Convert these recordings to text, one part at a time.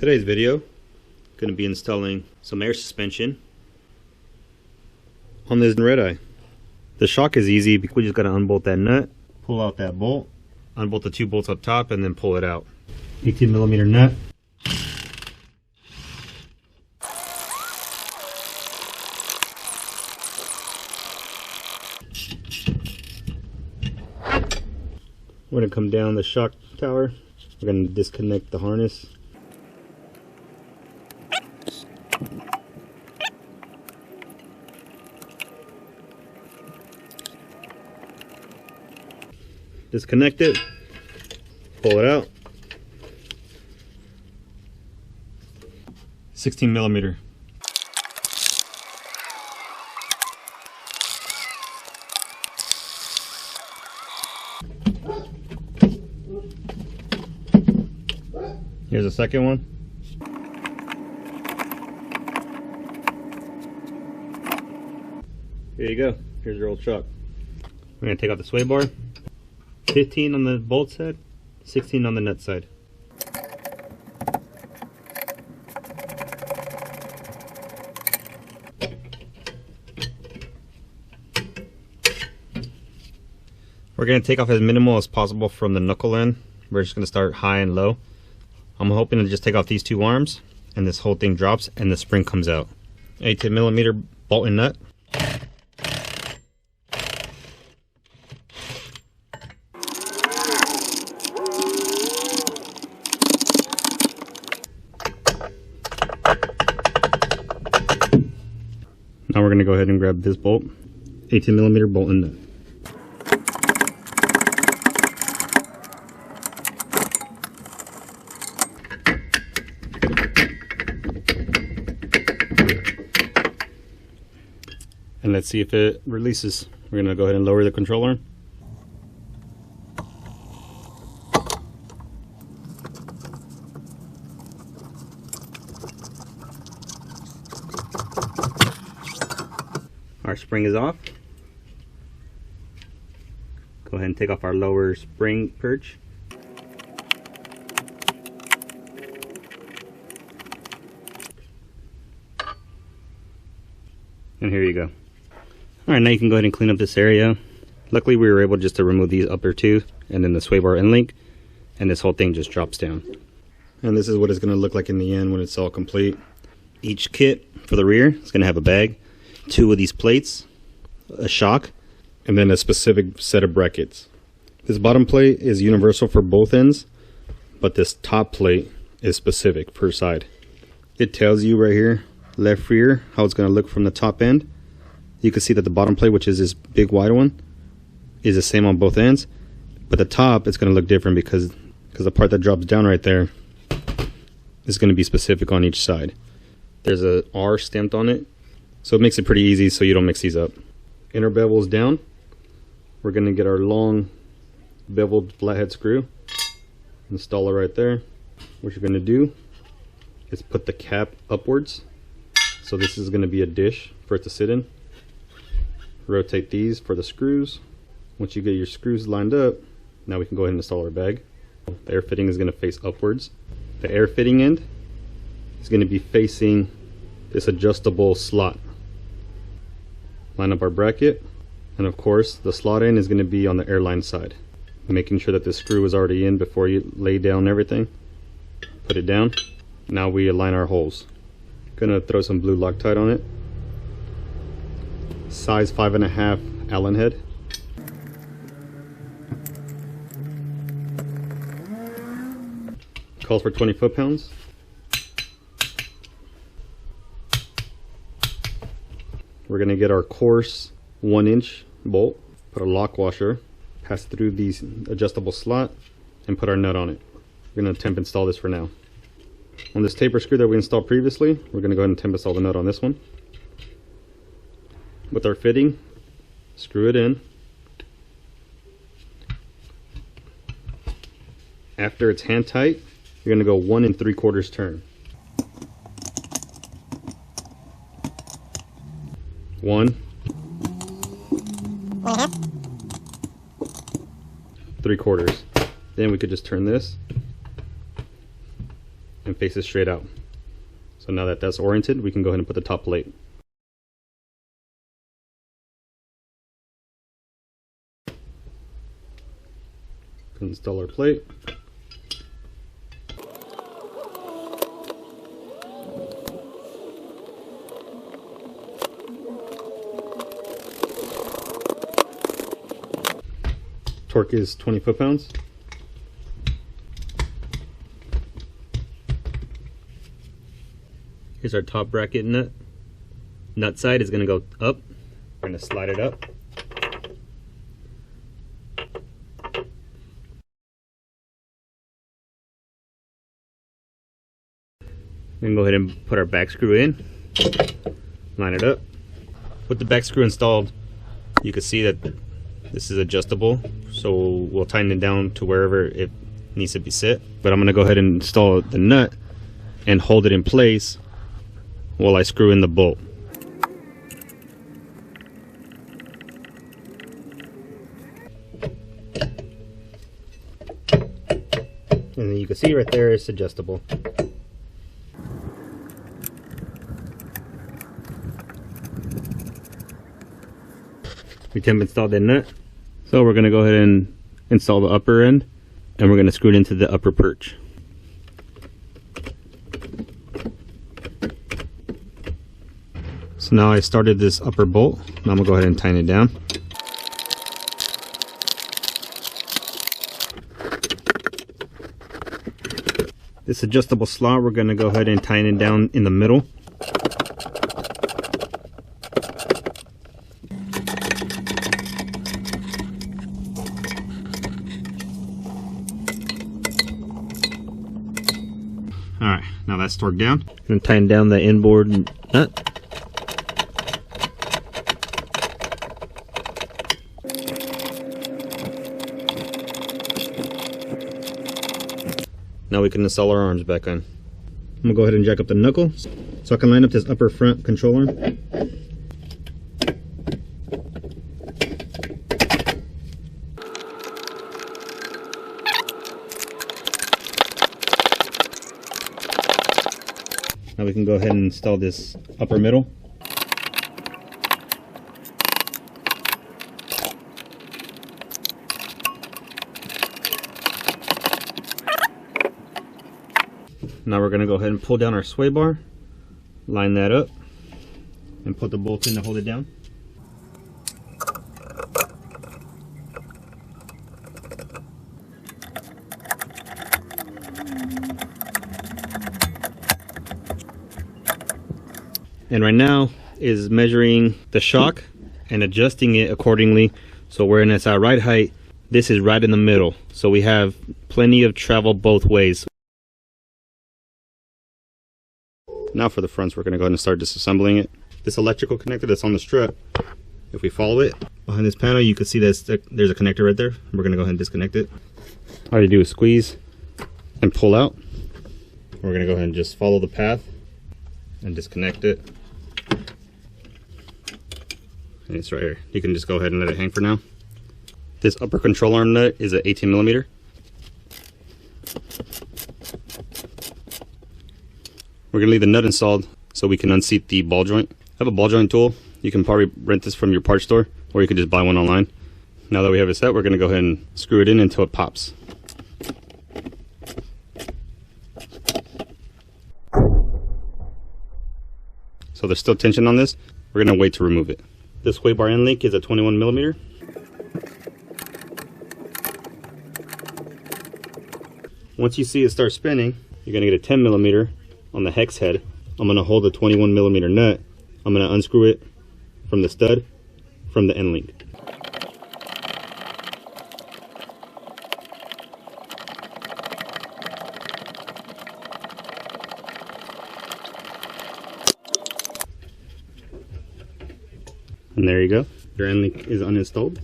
Today's video, going to be installing some air suspension on this Redeye. The shock is easy because we just got to unbolt that nut, pull out that bolt, unbolt the two bolts up top, and then pull it out. 18mm nut. We're going to come down the shock tower. We're going to disconnect the harness. Disconnect it, pull it out. 16mm. Here's the second one. Here you go. Here's your old shock. We're going to take out the sway bar. 15 on the bolt side, 16 on the nut side. We're going to take off as minimal as possible from the knuckle end. We're just going to start high and low. I'm hoping to just take off these two arms and this whole thing drops and the spring comes out. 18mm bolt and nut. Now we're going to go ahead and grab this bolt, 18mm bolt and nut. And let's see if it releases. We're going to go ahead and lower the control arm. Our spring is off. Go ahead and take off our lower spring perch. And here you go. Alright, now you can go ahead and clean up this area. Luckily we were able just to remove these upper two and then the sway bar end link, and this whole thing just drops down. And this is what it's going to look like in the end when it's all complete. Each kit for the rear is going to have a bag, two of these plates, a shock, and then a specific set of brackets. This bottom plate is universal for both ends, but this top plate is specific per side. It tells you right here, left rear, how it's going to look from the top end. You can see that the bottom plate, which is this big wide one, is the same on both ends, but the top is going to look different because the part that drops down right there is going to be specific on each side. There's a R stamped on it, so it makes it pretty easy so you don't mix these up. Inner bevel's down. We're going to get our long beveled flathead screw, install it right there. What you're going to do is put the cap upwards. So this is going to be a dish for it to sit in. Rotate these for the screws. Once you get your screws lined up, now we can go ahead and install our bag. The air fitting is going to face upwards. The air fitting end is going to be facing this adjustable slot. Line up our bracket, and of course the slot end is going to be on the airline side. Making sure that the screw is already in before you lay down everything. Put it down. Now we align our holes. Gonna throw some blue Loctite on it. Size 5.5 Allen head. Calls for 20 foot-pounds. We're gonna get our coarse 1-inch bolt, put a lock washer, pass through these adjustable slot, and put our nut on it. We're gonna temp install this for now. On this taper screw that we installed previously, we're going to go ahead and temp install the nut on this one. With our fitting, screw it in. After it's hand tight, you're going to go 1 3/4 turn. 1 3/4. Then we could just turn this and faces straight out. So now that that's oriented, we can go ahead and put the top plate. Install our plate. Torque is 20 foot-pounds. Here's our top bracket nut. Nut side is going to go up. We're going to slide it up. Then go ahead and put our back screw in. Line it up. With the back screw installed, you can see that this is adjustable, so we'll tighten it down to wherever it needs to be set. But I'm going to go ahead and install the nut and hold it in place while I screw in the bolt. And then you can see right there it's adjustable. We temp installed that nut. So we're going to go ahead and install the upper end, and we're going to screw it into the upper perch. So now I started this upper bolt. Now I'm going to go ahead and tighten it down. This adjustable slot, we're going to go ahead and tighten it down in the middle. Alright, now that's torqued down. I'm going to tighten down the inboard nut. Now we can install our arms back on. I'm going to go ahead and jack up the knuckle so I can line up this upper front control arm. Now we can go ahead and install this upper middle. Now we're going to go ahead and pull down our sway bar, line that up, and put the bolt in to hold it down. And right now is measuring the shock and adjusting it accordingly. So where it's at right height, this is right in the middle. So we have plenty of travel both ways. Now for the fronts, we're going to go ahead and start disassembling it. This electrical connector that's on the strut, if we follow it behind this panel, you can see there's a connector right there. We're going to go ahead and disconnect it. All you do is squeeze and pull out. We're going to go ahead and just follow the path and disconnect it. And it's right here. You can just go ahead and let it hang for now. This upper control arm nut is an 18 millimeter. We're going to leave the nut installed so we can unseat the ball joint. I have a ball joint tool. You can probably rent this from your parts store, or you can just buy one online. Now that we have it set, we're going to go ahead and screw it in until it pops. So there's still tension on this. We're going to wait to remove it. This sway bar end link is a 21 millimeter. Once you see it start spinning, you're going to get a 10 millimeter on the hex head. I'm going to hold the 21 millimeter nut. I'm going to unscrew it from the stud from the end link. And there you go. Your end link is uninstalled.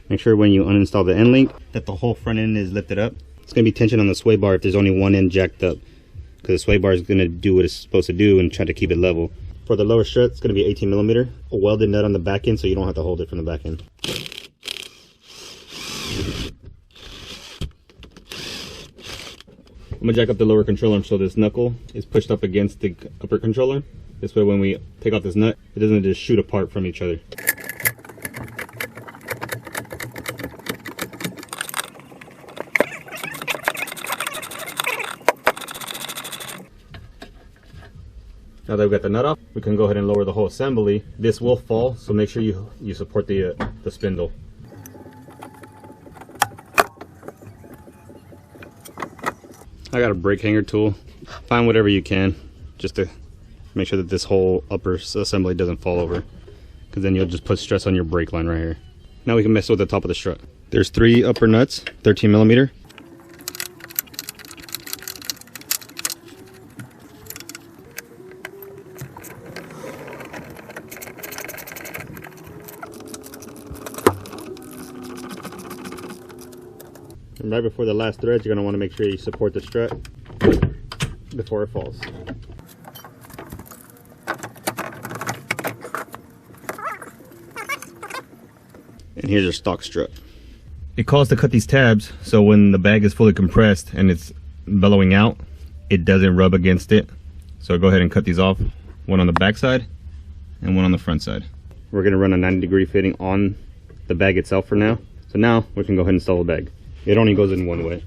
Make sure when you uninstall the end link that the whole front end is lifted up. It's going to be tension on the sway bar if there's only one end jacked up, because the sway bar is going to do what it's supposed to do and try to keep it level. For the lower strut, it's going to be 18 millimeter. A welded nut on the back end, so you don't have to hold it from the back end. I'm gonna jack up the lower controller so this knuckle is pushed up against the upper controller. This way when we take off this nut, it doesn't just shoot apart from each other. Now that we've got the nut off, we can go ahead and lower the whole assembly. This will fall, so make sure you support the spindle. I got a brake hanger tool. Find whatever you can, just to make sure that this whole upper assembly doesn't fall over, because then you'll just put stress on your brake line right here. Now we can mess with the top of the strut. There's 3 upper nuts, 13 millimeter. And right before the last thread, you're going to want to make sure you support the strut before it falls. And here's your stock strut. It calls to cut these tabs, so when the bag is fully compressed and it's bellowing out, it doesn't rub against it. So go ahead and cut these off, one on the back side and one on the front side. We're going to run a 90-degree fitting on the bag itself for now. So now we can go ahead and install the bag. It only goes in one way.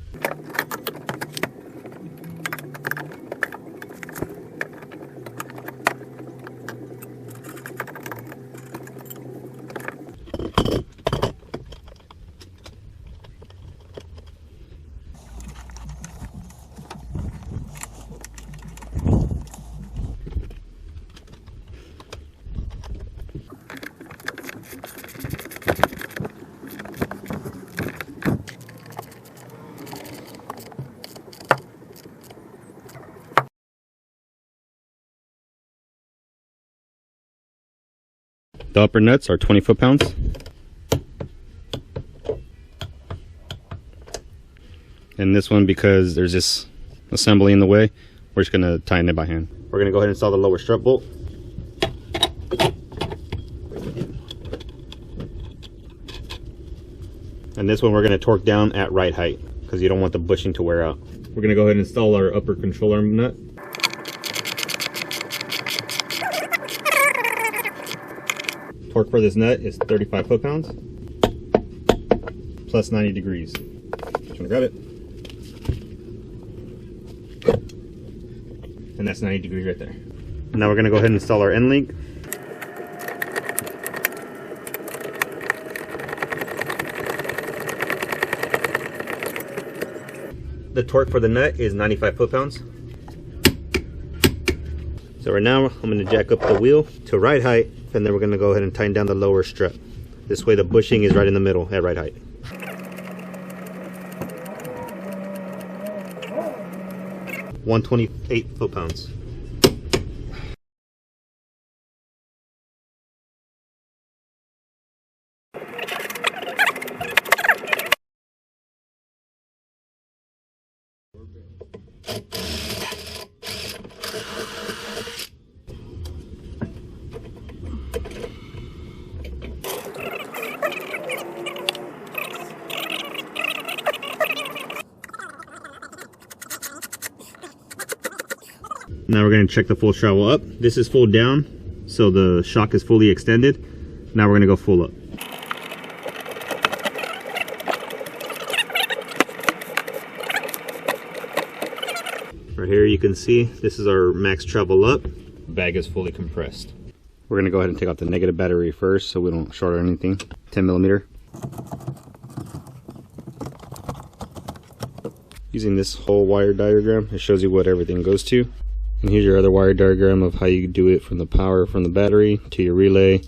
The upper nuts are 20 foot-pounds. And this one, because there's this assembly in the way, we're just going to tighten it by hand. We're going to go ahead and install the lower strut bolt. And this one we're going to torque down at right height, because you don't want the bushing to wear out. We're going to go ahead and install our upper control arm nut. Torque for this nut is 35 foot-pounds plus 90 degrees. Just want to grab it. And that's 90 degrees right there. Now we're going to go ahead and install our end link. The torque for the nut is 95 foot-pounds. So right now I'm going to jack up the wheel to right height, and then we're going to go ahead and tighten down the lower strut. This way the bushing is right in the middle at right height. $128 foot-pounds. Now we're going to check the full travel up. This is full down, so the shock is fully extended. Now we're going to go full up. Right here you can see this is our max travel up. Bag is fully compressed. We're going to go ahead and take out the negative battery first so we don't short or anything. 10 millimeter. Using this whole wire diagram, it shows you what everything goes to. And here's your other wire diagram of how you do it from the power from the battery to your relay.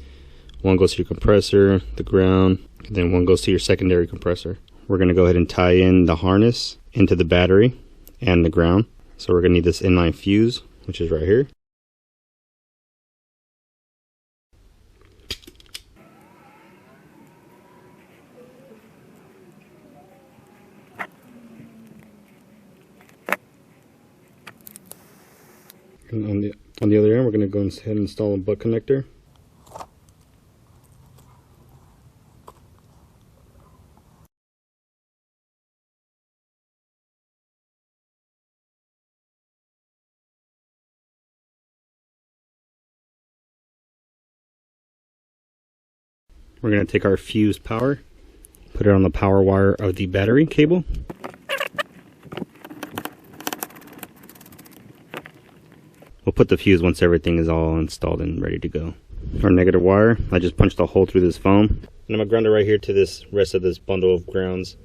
One goes to your compressor, the ground, and then one goes to your secondary compressor. We're going to go ahead and tie in the harness into the battery and the ground. So we're going to need this inline fuse, which is right here. And on the other end, we're going to go ahead and install a butt connector. We're going to take our fuse power, put it on the power wire of the battery cable. We'll put the fuse once everything is all installed and ready to go. Our negative wire, I just punched a hole through this foam. And I'm going to ground it right here to this rest of this bundle of grounds.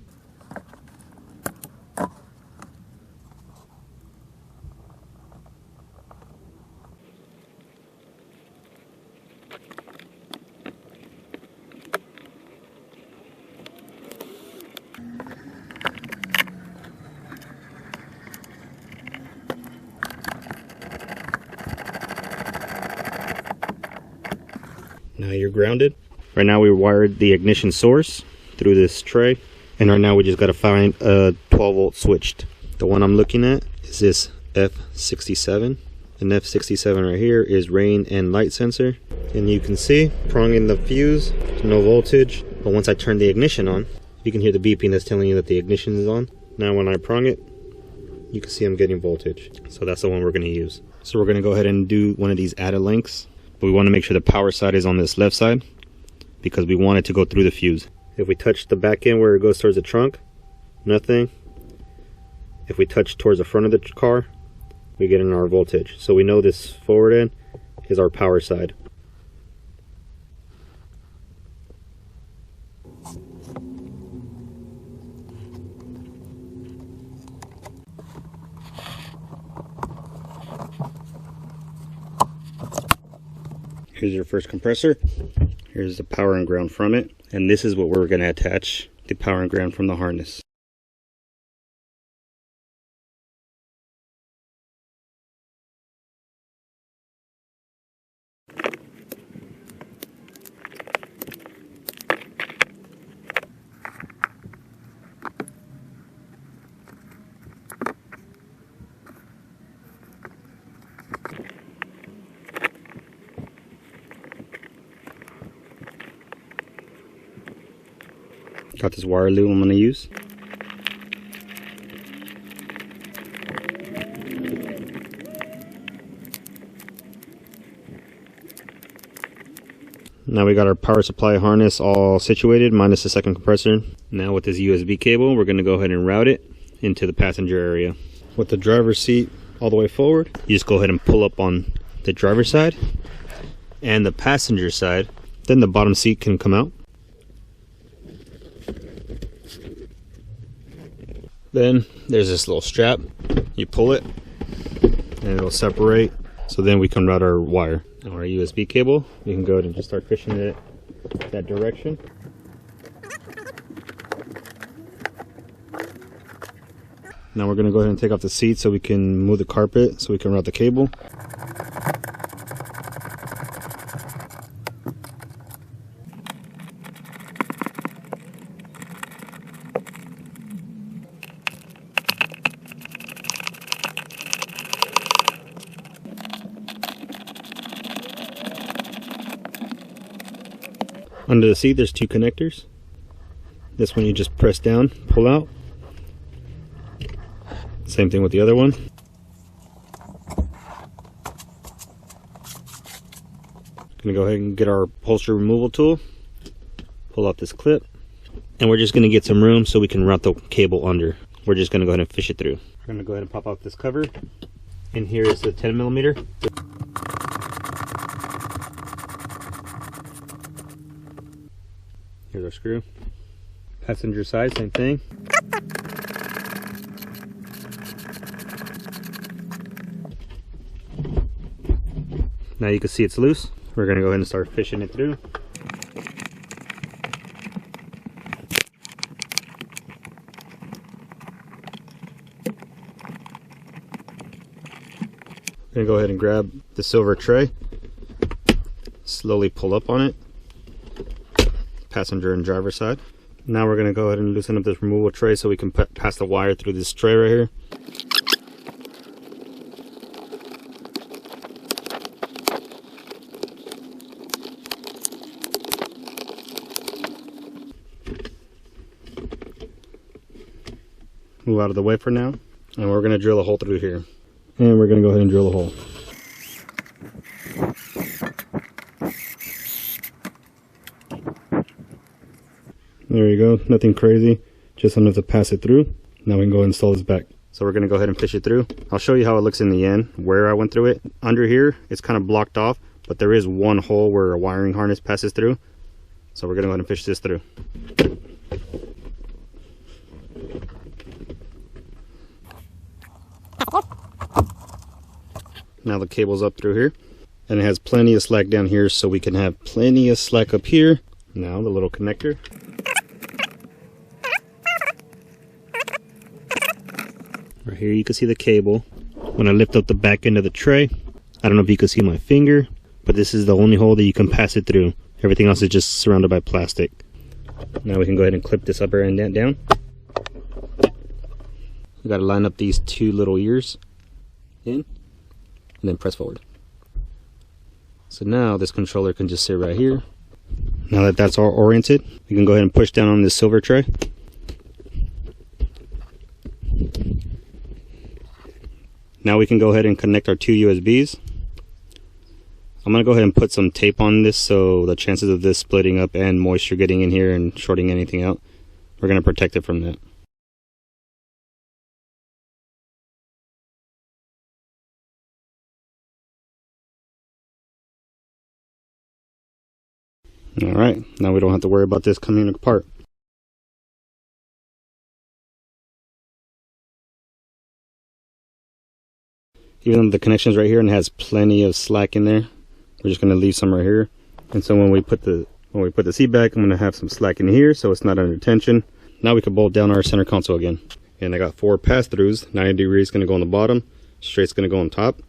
Now you're grounded. Right now we wired the ignition source through this tray, and right now we just got to find a 12 volt switched. The one I'm looking at is this F67, and F67 right here is rain and light sensor. And you can see pronging the fuse, no voltage, but once I turn the ignition on, you can hear the beeping that's telling you that the ignition is on. Now when I prong it, you can see I'm getting voltage. So that's the one we're going to use. So we're going to go ahead and do one of these added links. But we want to make sure the power side is on this left side because we want it to go through the fuse. If we touch the back end where it goes towards the trunk, nothing. If we touch towards the front of the car, we get in our voltage. So we know this forward end is our power side. Here's your first compressor. Here's the power and ground from it. And this is what we're going to attach the power and ground from the harness. Got this wire loop I'm going to use. Now we got our power supply harness all situated, minus the second compressor. Now with this USB cable, we're going to go ahead and route it into the passenger area. With the driver's seat all the way forward, you just go ahead and pull up on the driver's side and the passenger side. Then the bottom seat can come out. Then there's this little strap. You pull it and it'll separate. So then we can route our wire. Now our USB cable, we can go ahead and just start pushing it that direction. Now we're going to go ahead and take off the seat so we can move the carpet so we can route the cable. Under the seat there's two connectors. This one you just press down, pull out. Same thing with the other one. Gonna go ahead and get our upholstery removal tool, pull out this clip, and we're just gonna get some room so we can route the cable under. We're just gonna go ahead and fish it through. We're gonna go ahead and pop out this cover. In here is the 10mm. Here's our screw. Passenger side, same thing. Now you can see it's loose. We're going to go ahead and start fishing it through. I'm going to go ahead and grab the silver tray, slowly pull up on it. Passenger and driver side. Now we're going to go ahead and loosen up this removal tray so we can pass the wire through this tray right here. Move out of the way for now, and we're going to drill a hole through here. And we're going to go ahead and drill a hole. There you go, nothing crazy, just enough to pass it through. Now we can go install this back. So we're going to go ahead and fish it through. I'll show you how it looks in the end, where I went through it. Under here, it's kind of blocked off, but there is one hole where a wiring harness passes through. So we're going to go ahead and fish this through. Now the cable's up through here, and it has plenty of slack down here, so we can have plenty of slack up here. Now the little connector. Right here you can see the cable. When I lift up the back end of the tray, I don't know if you can see my finger, but this is the only hole that you can pass it through. Everything else is just surrounded by plastic. Now we can go ahead and clip this upper end down. We got to line up these two little ears in, and then press forward. So now this controller can just sit right here. Now that that's all oriented, we can go ahead and push down on this silver tray. Now we can go ahead and connect our two USBs. I'm going to go ahead and put some tape on this so the chances of this splitting up and moisture getting in here and shorting anything out, we're going to protect it from that. Alright, now we don't have to worry about this coming apart. Even though the connection's right here and has plenty of slack in there, we're just going to leave some right here. And so when we put the seat back, I'm going to have some slack in here so it's not under tension. Now we can bolt down our center console again. And I got 4 pass-throughs. 90 degrees going to go on the bottom, straight's going to go on top.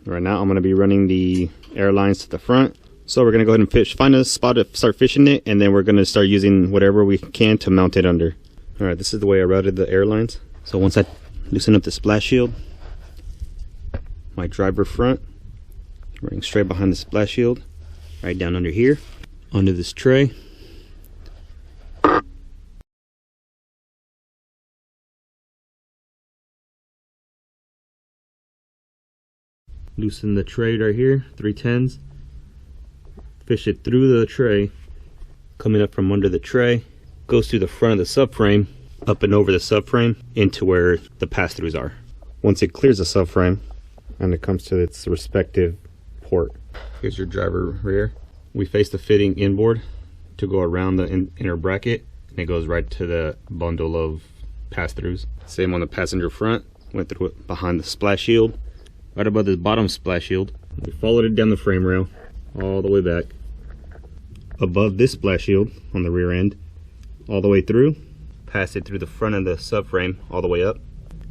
Right now I'm going to be running the air lines to the front. So we're going to go ahead and find a spot to start fishing it, and then we're going to start using whatever we can to mount it under. Alright, this is the way I routed the air lines. So once I loosen up the splash shield, my driver front, running straight behind the splash shield, right down under here, onto this tray. Loosen the tray right here, 3/10s. Fish it through the tray, coming up from under the tray, goes through the front of the subframe, up and over the subframe into where the pass-throughs are. Once it clears the subframe and it comes to its respective port, here's your driver rear. We face the fitting inboard to go around the inner bracket, and it goes right to the bundle of pass-throughs. Same on the passenger front, went through it behind the splash shield, right above this bottom splash shield. We followed it down the frame rail all the way back, above this splash shield on the rear end, all the way through, pass it through the front of the subframe all the way up.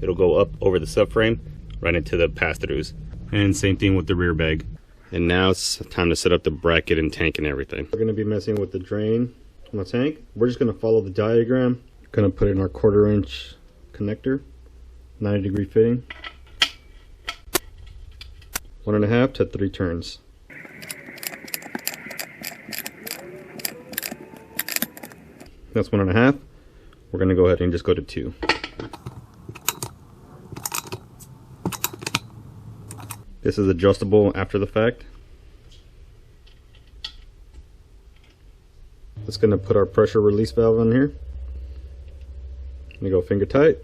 It'll go up over the subframe right into the pass-throughs, and same thing with the rear bag. And now it's time to set up the bracket and tank and everything. We're going to be messing with the drain on the tank. We're just going to follow the diagram. Going to put in our 1/4 inch connector, 90 degree fitting, 1.5 to 3 turns. That's 1.5. We're going to go ahead and just go to 2. This is adjustable after the fact. Just going to put our pressure release valve on here. Let me go finger tight.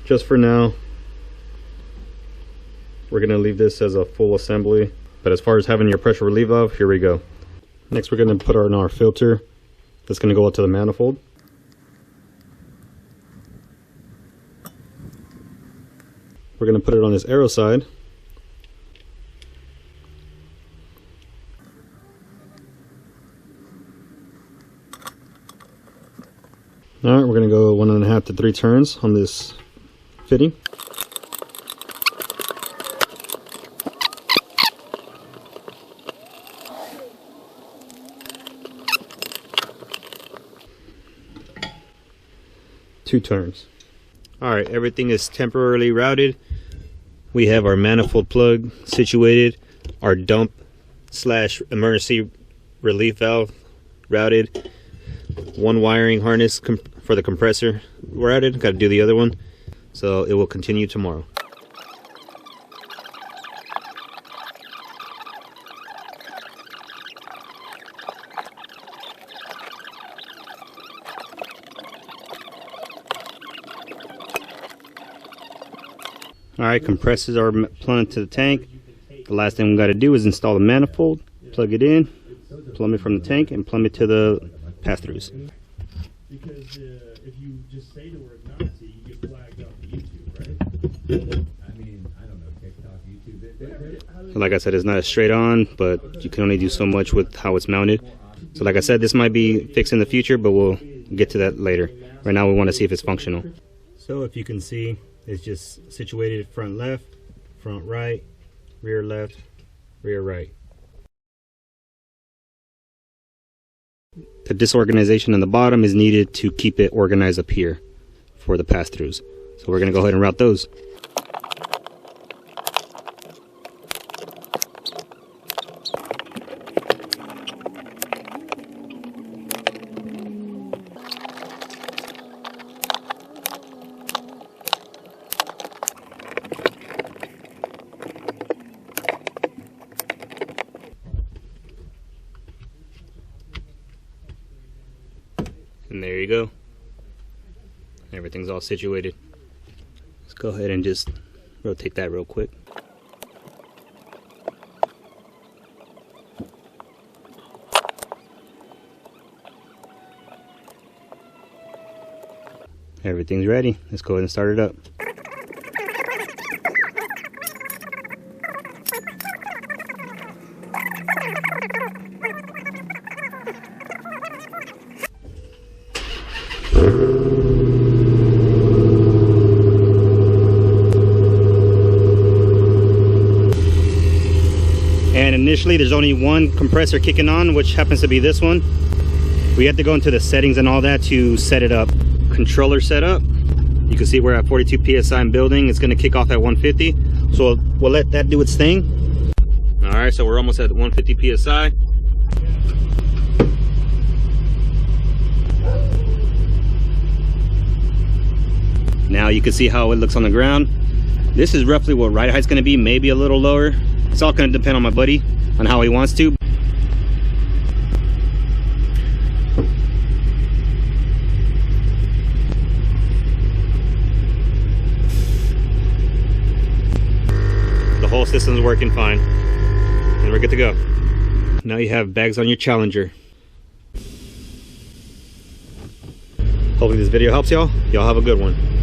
Just for now, we're going to leave this as a full assembly, but as far as having your pressure relief valve, here we go. Next we're going to put in our filter that's going to go up to the manifold. We're going to put it on this arrow side. Alright, we're going to go 1.5 to 3 turns on this fitting. Two turns. Alright, everything is temporarily routed. We have our manifold plug situated, our dump / emergency relief valve routed, one wiring harness for the compressor routed. Got to do the other one. So it will continue tomorrow. Alright, compressors are plugged to the tank. The last thing we got to do is install the manifold, plug it in, plumb it from the tank, and plumb it to the pass-throughs. Because if you just say the word Nazi, you get flagged off of YouTube, right? I mean, I don't know, TikTok, YouTube. Like I said, it's not a straight on, but you can only do so much with how it's mounted. So like I said, this might be fixed in the future, but we'll get to that later. Right now we want to see if it's functional. So if you can see, it's just situated front left, front right, rear left, rear right. The disorganization on the bottom is needed to keep it organized up here for the pass-throughs. So we're going to go ahead and route those. And there you go. Everything's all situated. Let's go ahead and just rotate that real quick. Everything's ready. Let's go ahead and start it up. And initially there's only one compressor kicking on, which happens to be this one. We have to go into the settings and all that to set it up. Controller setup. You can see we're at 42 psi in building. It's going to kick off at 150. So we'll let that do its thing. Alright, so we're almost at 150 psi. Now you can see how it looks on the ground. This is roughly what ride height's going to be, maybe a little lower. It's all going to depend on my buddy, on how he wants to. The whole system's working fine. And we're good to go. Now you have bags on your Challenger. Hopefully this video helps y'all. Y'all have a good one.